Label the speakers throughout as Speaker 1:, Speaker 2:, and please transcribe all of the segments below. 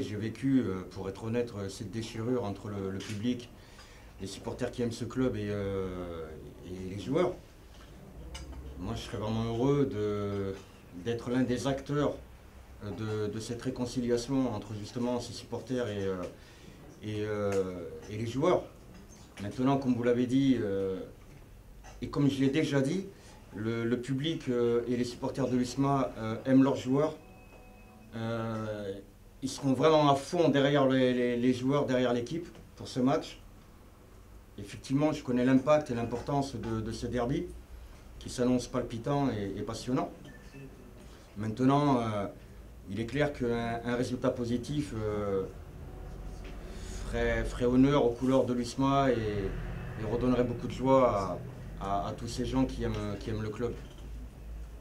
Speaker 1: j'ai vécu, pour être honnête, cette déchirure entre le public, les supporters qui aiment ce club et les joueurs. Moi, je serais vraiment heureux d'être l'un des acteurs de cette réconciliation entre justement ces supporters et les joueurs. Maintenant, comme vous l'avez dit, et comme je l'ai déjà dit, le public et les supporters de l'USMA aiment leurs joueurs. Ils seront vraiment à fond derrière les joueurs, derrière l'équipe pour ce match. Effectivement, je connais l'impact et l'importance de ce derby qui s'annonce palpitant et passionnant. Maintenant, il est clair qu'un résultat positif ferait honneur aux couleurs de l'USMA et redonnerait beaucoup de joie à tous ces gens qui aiment le club.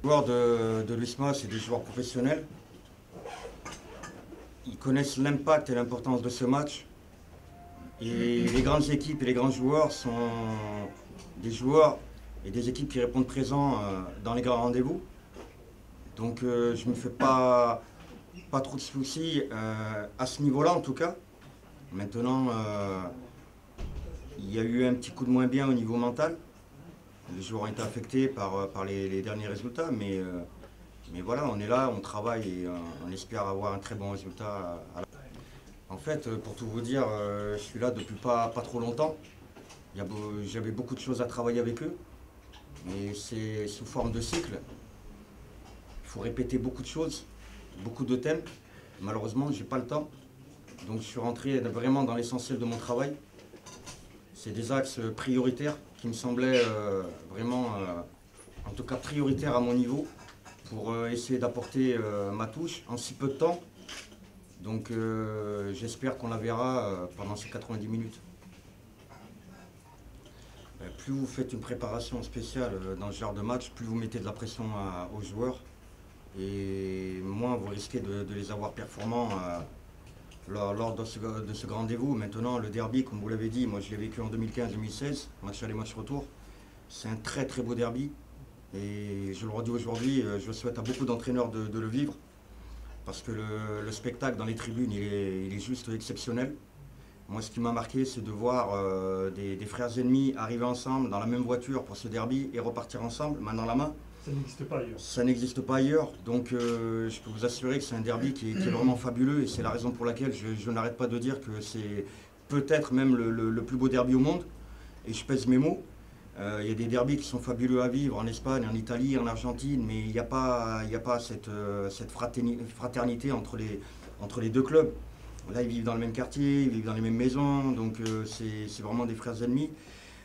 Speaker 1: Les joueurs de l'USMA, c'est des joueurs professionnels. Ils connaissent l'impact et l'importance de ce match. Et les grandes équipes et les grands joueurs sont des joueurs et des équipes qui répondent présents dans les grands rendez-vous. Donc je ne me fais pas trop de soucis à ce niveau-là en tout cas. Maintenant, il y a eu un petit coup de moins bien au niveau mental. Les joueurs ont été affectés par les derniers résultats, mais voilà, on est là, on travaille et on espère avoir un très bon résultat. En fait, pour tout vous dire, je suis là depuis pas trop longtemps. J'avais beaucoup de choses à travailler avec eux, mais c'est sous forme de cycle. Il faut répéter beaucoup de choses, beaucoup de thèmes. Malheureusement, je n'ai pas le temps. Donc je suis rentré vraiment dans l'essentiel de mon travail. C'est des axes prioritaires qui me semblaient vraiment, en tout cas prioritaires à mon niveau, pour essayer d'apporter ma touche en si peu de temps. Donc j'espère qu'on la verra pendant ces 90 minutes. Plus vous faites une préparation spéciale dans ce genre de match, plus vous mettez de la pression aux joueurs et moins vous risquez de les avoir performants lors de ce grand rendez-vous. Maintenant, le derby, comme vous l'avez dit, moi je l'ai vécu en 2015-2016, match aller, match retour. C'est un très très beau derby et je le redis aujourd'hui, je souhaite à beaucoup d'entraîneurs de le vivre parce que le spectacle dans les tribunes il est juste exceptionnel. Moi, ce qui m'a marqué, c'est de voir des frères ennemis arriver ensemble dans la même voiture pour ce derby et repartir ensemble, main dans la main.
Speaker 2: Ça n'existe pas ailleurs.
Speaker 1: Ça n'existe pas ailleurs. Donc, je peux vous assurer que c'est un derby qui est vraiment fabuleux et c'est la raison pour laquelle je n'arrête pas de dire que c'est peut-être même le plus beau derby au monde. Et je pèse mes mots. Il y a des derbys qui sont fabuleux à vivre en Espagne, en Italie, en Argentine, mais il n'y a pas cette fraternité entre les deux clubs. Là, ils vivent dans le même quartier, ils vivent dans les mêmes maisons, donc c'est vraiment des frères ennemis.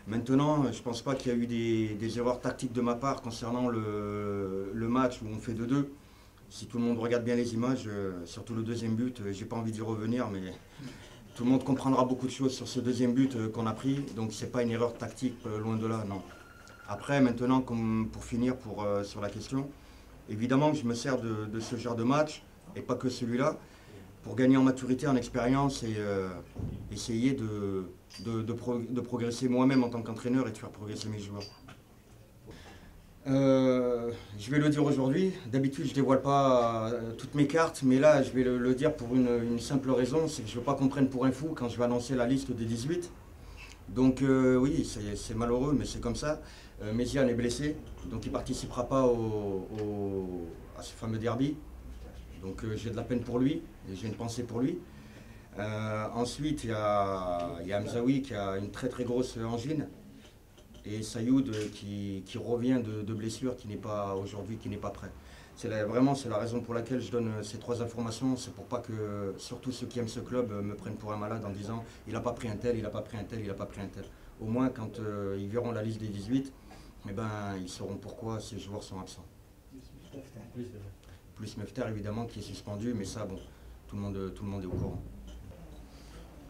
Speaker 1: Maintenant, je ne pense pas qu'il y a eu des erreurs tactiques de ma part concernant le match où on fait 2-2. Si tout le monde regarde bien les images, surtout le deuxième but, j'ai pas envie d'y revenir, mais tout le monde comprendra beaucoup de choses sur ce deuxième but qu'on a pris. Donc c'est pas une erreur tactique, loin de là, non. Après, maintenant, comme pour finir sur la question, évidemment que je me sers de ce genre de match, et pas que celui-là, pour gagner en maturité, en expérience et essayer de progresser moi-même en tant qu'entraîneur et de faire progresser mes joueurs. Je vais le dire aujourd'hui, d'habitude je ne dévoile pas toutes mes cartes, mais là je vais le dire pour une simple raison, c'est que je ne veux pas qu'on prenne pour un fou quand je vais annoncer la liste des 18. Donc oui, c'est malheureux, mais c'est comme ça. Méziane est blessé, donc il ne participera pas à ce fameux derby. Donc j'ai de la peine pour lui, et j'ai une pensée pour lui. Ensuite, il y a Hamzaoui qui a une très très grosse angine. Et Sayoud qui revient de blessure, qui n'est pas aujourd'hui, qui n'est pas prêt. Vraiment, c'est la raison pour laquelle je donne ces trois informations. C'est pour pas que, surtout ceux qui aiment ce club, me prennent pour un malade en disant « il n'a pas pris un tel, il n'a pas pris un tel, il n'a pas pris un tel ». Au moins, quand ils verront la liste des 18, eh ben, ils sauront pourquoi ces joueurs sont absents. Plus Mefter évidemment qui est suspendu, mais ça bon, tout le monde est au courant.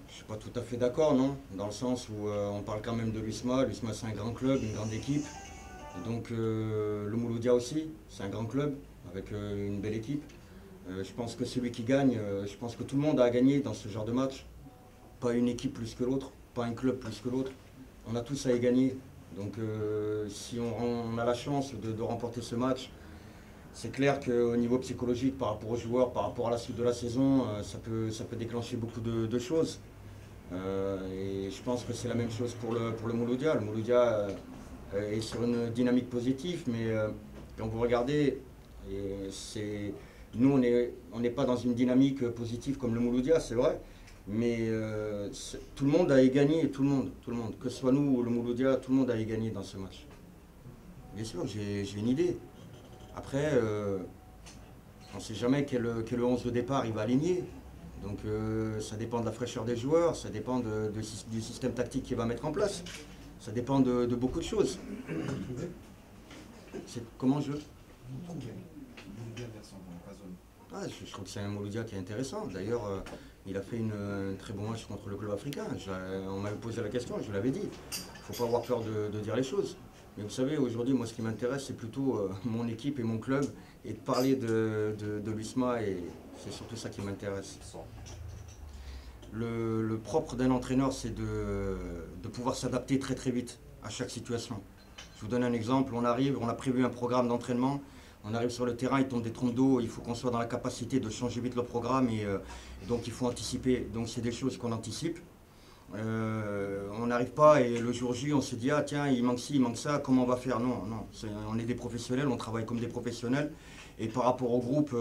Speaker 1: Je ne suis pas tout à fait d'accord, non, dans le sens où on parle quand même de l'USMA. L'USMA c'est un grand club, une grande équipe. Et donc le Mouloudia aussi, c'est un grand club avec une belle équipe. Je pense que celui qui gagne, je pense que tout le monde a à gagner dans ce genre de match. Pas une équipe plus que l'autre, pas un club plus que l'autre. On a tous à y gagner. Donc si on a la chance de remporter ce match, C'est clair qu'au niveau psychologique, par rapport aux joueurs, par rapport à la suite de la saison, ça peut déclencher beaucoup de choses. Et je pense que c'est la même chose pour le Mouloudia. Le Mouloudia est sur une dynamique positive, mais quand vous regardez, nous, on n'est pas dans une dynamique positive comme le Mouloudia, c'est vrai. Mais tout le monde a y gagné, tout le monde. Que ce soit nous ou le Mouloudia, tout le monde a y gagné dans ce match. Bien sûr, j'ai une idée. Après, on ne sait jamais quel 11 de départ il va aligner. Donc ça dépend de la fraîcheur des joueurs, ça dépend du système tactique qu'il va mettre en place. Ça dépend de beaucoup de choses. Comment je... Je trouve que c'est un Mouloudia qui est intéressant. D'ailleurs, il a fait un très bon match contre le club africain. On m'avait posé la question, je l'avais dit. Il ne faut pas avoir peur de dire les choses. Mais vous savez, aujourd'hui, moi, ce qui m'intéresse, c'est plutôt mon équipe et mon club, et de parler de l'USMA, et c'est surtout ça qui m'intéresse. Le propre d'un entraîneur, c'est de pouvoir s'adapter très très vite à chaque situation. Je vous donne un exemple, on a prévu un programme d'entraînement, on arrive sur le terrain, il tombe des trompes d'eau, il faut qu'on soit dans la capacité de changer vite le programme, et donc il faut anticiper. Donc c'est des choses qu'on anticipe. On n'arrive pas et le jour J on se dit ah tiens il manque ci, il manque ça, comment on va faire? Non, on est des professionnels, on travaille comme des professionnels, et par rapport au groupe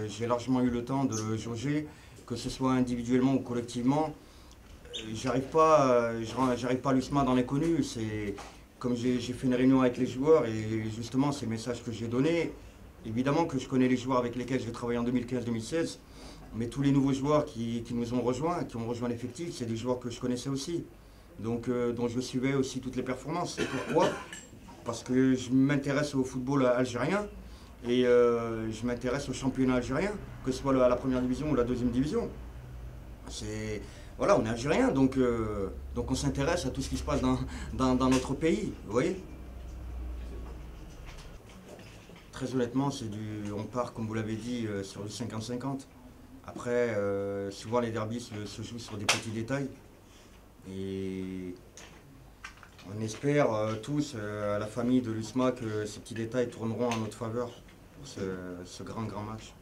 Speaker 1: j'ai largement eu le temps de jauger, que ce soit individuellement ou collectivement. J'arrive pas à l'USMA dans l'inconnu. C'est comme j'ai fait une réunion avec les joueurs, et justement c'est le message que j'ai donné. Évidemment que je connais les joueurs avec lesquels j'ai travaillé en 2015-2016, mais tous les nouveaux joueurs qui nous ont rejoints, qui ont rejoint l'effectif, c'est des joueurs que je connaissais aussi, donc dont je suivais aussi toutes les performances. Et pourquoi? Parce que je m'intéresse au football algérien, et je m'intéresse au championnat algérien, que ce soit la première division ou la deuxième division. Voilà, on est algérien, donc on s'intéresse à tout ce qui se passe dans notre pays, vous voyez. Très honnêtement, on part, comme vous l'avez dit, sur du 50-50. Après, souvent les derbys se jouent sur des petits détails. Et on espère tous, à la famille de l'USMA, que ces petits détails tourneront en notre faveur pour ce grand match.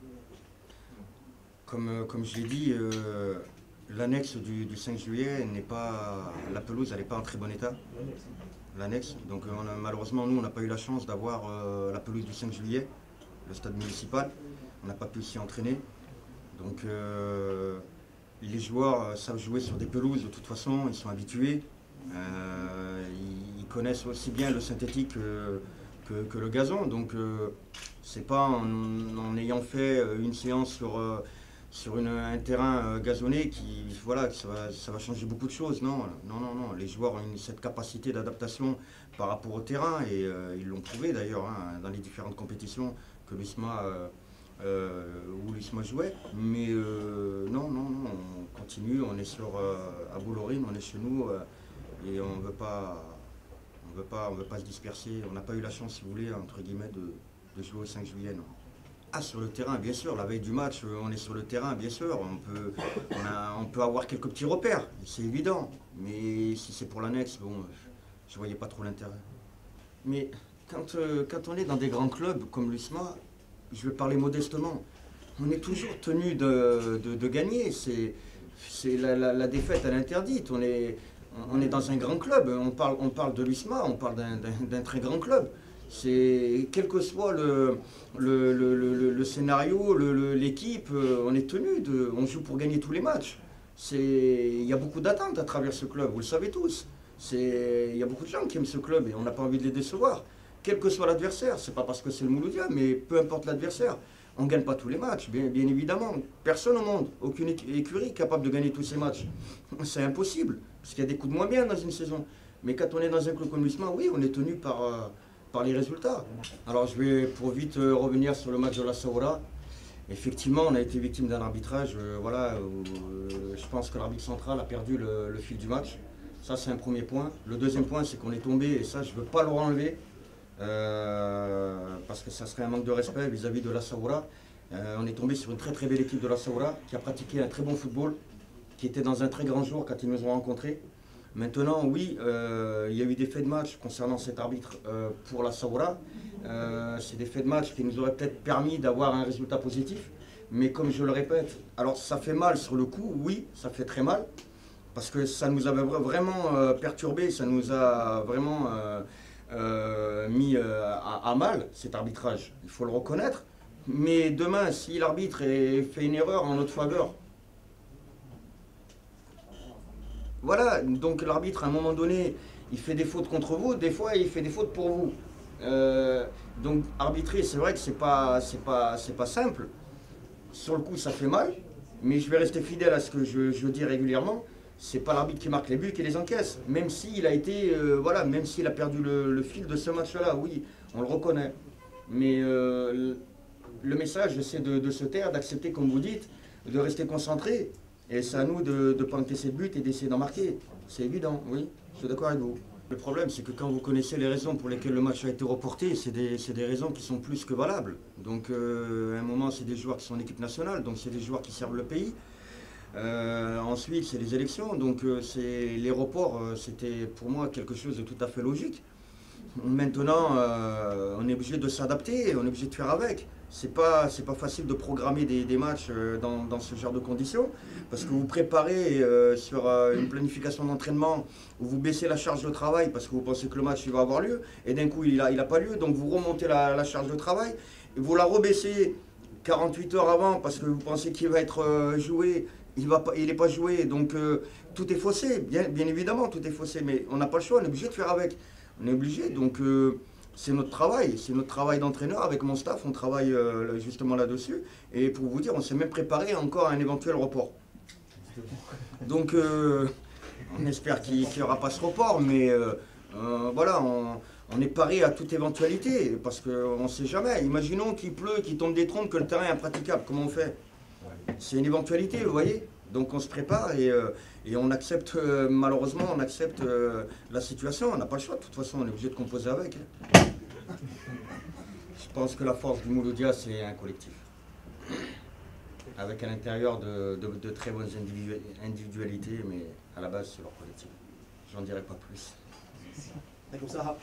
Speaker 1: Comme je l'ai dit, l'annexe du 5 juillet n'est pas... La pelouse, elle n'est pas en très bon état. L'annexe. Donc malheureusement, nous, on n'a pas eu la chance d'avoir la pelouse du 5 juillet, le stade municipal. On n'a pas pu s'y entraîner. Donc les joueurs savent jouer sur des pelouses de toute façon, ils sont habitués. Ils connaissent aussi bien le synthétique que le gazon. Donc c'est pas en ayant fait une séance sur un terrain gazonné que ça va changer beaucoup de choses. Non. Les joueurs ont cette capacité d'adaptation par rapport au terrain, et ils l'ont prouvé d'ailleurs dans les différentes compétitions que l'USMA où l'USMA jouait. Mais non, on continue, on est à Boulorine, on est chez nous, et on veut pas se disperser. On n'a pas eu la chance, si vous voulez, entre guillemets, de jouer au 5 juillet. Non. Ah, sur le terrain, bien sûr, la veille du match, on est sur le terrain, bien sûr, on peut avoir quelques petits repères, c'est évident, mais si c'est pour l'annexe, bon, je ne voyais pas trop l'intérêt. Mais quand on est dans des grands clubs comme l'USMA, je vais parler modestement, on est toujours tenu de gagner, la défaite elle est interdite, on est dans un grand club, on parle de l'USMA, on parle d'un très grand club. Quel que soit le scénario, l'équipe, on est tenu on joue pour gagner tous les matchs. Il y a beaucoup d'attentes à travers ce club, vous le savez tous. Il y a beaucoup de gens qui aiment ce club et on n'a pas envie de les décevoir. Quel que soit l'adversaire, c'est pas parce que c'est le Mouloudia, mais peu importe l'adversaire. On ne gagne pas tous les matchs, bien évidemment. Personne au monde, aucune écurie est capable de gagner tous ces matchs. C'est impossible, parce qu'il y a des coups de moins bien dans une saison. Mais quand on est dans un club comme l'USMA, oui, on est tenu par les résultats. Alors je vais pour vite revenir sur le match de la Saoura. Effectivement, on a été victime d'un arbitrage. Je pense que l'arbitre central a perdu le fil du match. Ça, c'est un premier point. Le deuxième point, c'est qu'on est tombé, et ça, je ne veux pas le renlever, parce que ça serait un manque de respect vis-à-vis de la Saoura. On est tombé sur une très très belle équipe de la Saoura qui a pratiqué un très bon football, qui était dans un très grand jour quand ils nous ont rencontrés. Maintenant, oui, il y a eu des faits de match concernant cet arbitre pour la Saoura. C'est des faits de match qui nous auraient peut-être permis d'avoir un résultat positif. Mais comme je le répète, alors ça fait mal sur le coup, oui, ça fait très mal. Parce que ça nous avait vraiment perturbé, ça nous a vraiment mis à mal cet arbitrage. Il faut le reconnaître. Mais demain, si l'arbitre fait une erreur en notre faveur, voilà, donc l'arbitre, à un moment donné, il fait des fautes contre vous, des fois il fait des fautes pour vous. Donc arbitrer, c'est vrai que c'est pas simple. Sur le coup, ça fait mal, mais je vais rester fidèle à ce que je dis régulièrement. C'est pas l'arbitre qui marque les buts qui les encaisse, même s'il a été, voilà, même s'il a perdu le fil de ce match-là, oui, on le reconnaît. Mais le message, c'est de se taire, d'accepter, comme vous dites, de rester concentré. Et c'est à nous de ne pas encaisser de but et d'essayer d'en marquer. C'est évident, oui, je suis d'accord avec vous. Le problème, c'est que quand vous connaissez les raisons pour lesquelles le match a été reporté, c'est des raisons qui sont plus que valables. Donc, à un moment, c'est des joueurs qui sont en équipe nationale, donc c'est des joueurs qui servent le pays. Ensuite, c'est les élections, donc les reports, c'était pour moi quelque chose de tout à fait logique. Maintenant, on est obligé de s'adapter, on est obligé de faire avec. C'est pas facile de programmer des matchs dans ce genre de conditions, parce que vous préparez sur une planification d'entraînement où vous baissez la charge de travail parce que vous pensez que le match il va avoir lieu, et d'un coup il a pas lieu, donc vous remontez la charge de travail, et vous la rebaissez 48 heures avant parce que vous pensez qu'il va être joué, il n'est pas joué, donc tout est faussé, bien évidemment tout est faussé, mais on n'a pas le choix, on est obligé de faire avec. On est obligé, donc c'est notre travail d'entraîneur. Avec mon staff, on travaille justement là-dessus. Et pour vous dire, on s'est même préparé encore à un éventuel report. Donc on espère qu'il n'y aura pas ce report, mais voilà, on est paré à toute éventualité, parce qu'on ne sait jamais. Imaginons qu'il pleut, qu'il tombe des trompes, que le terrain est impraticable, comment on fait? C'est une éventualité, vous voyez? Donc on se prépare et on accepte, malheureusement, on accepte la situation. On n'a pas le choix, de toute façon, on est obligé de composer avec. Je pense que la force du Mouloudia, c'est un collectif. Avec à l'intérieur de très bonnes individualités, mais à la base, c'est leur collectif. J'en dirai pas plus.
Speaker 2: D'accord, ça.